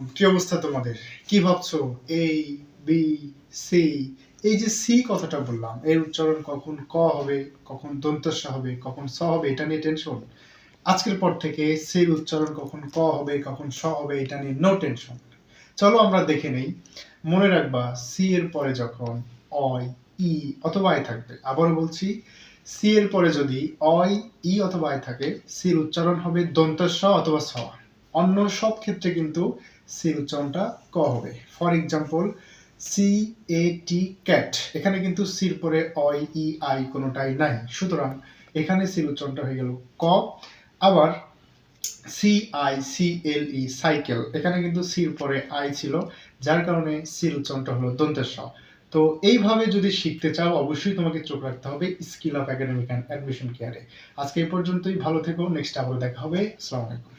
কি অবস্থা তোমাদের? কি ভাবছো? এ, বি, সি, এই যে সি কথাটা বললাম, এর উচ্চারণ কখন ক হবে, কখন দন্তস্ব হবে, কখন স হবে, এটা নিয়ে টেনশন। আজকের পর থেকে সির উচ্চারণ কখন ক হবে, কখন স হবে, এটা নিয়ে নো টেনশন। চলো আমরা দেখে নেই। মনে রাখবা, সি এর পরে যখন অয়, ই অথবা আই থাকবে, আবারও বলছি, সি এর পরে যদি অয়, ই অথবা আই থাকে, সির উচ্চারণ হবে দন্তস্ব অথবা স। অন্য সব ক্ষেত্রে কিন্তু সির উচ্চারণটা ক হবে। For example, C A T cat, এখানে কিন্তু সির পরে অয়, ই, আই কোনোটাই নাই, সুতরাং এখানে সির উচ্চারণটা হয়ে গেল ক। আবার C I C L E cycle, এখানে কিন্তু সির পরে আই ছিল, যার কারণে সির উচ্চারণটা হলো দন্তের স। তো এইভাবে যদি শিখতে চাও, অবশ্যই তোমাকে চোখ রাখতে হবে skill of academic and admission কেয়ারে। আজকে এই পর্যন্তই, ভালো থেকো, নেক্সট আবার দেখা হবে। আসসালামু আলাইকুম।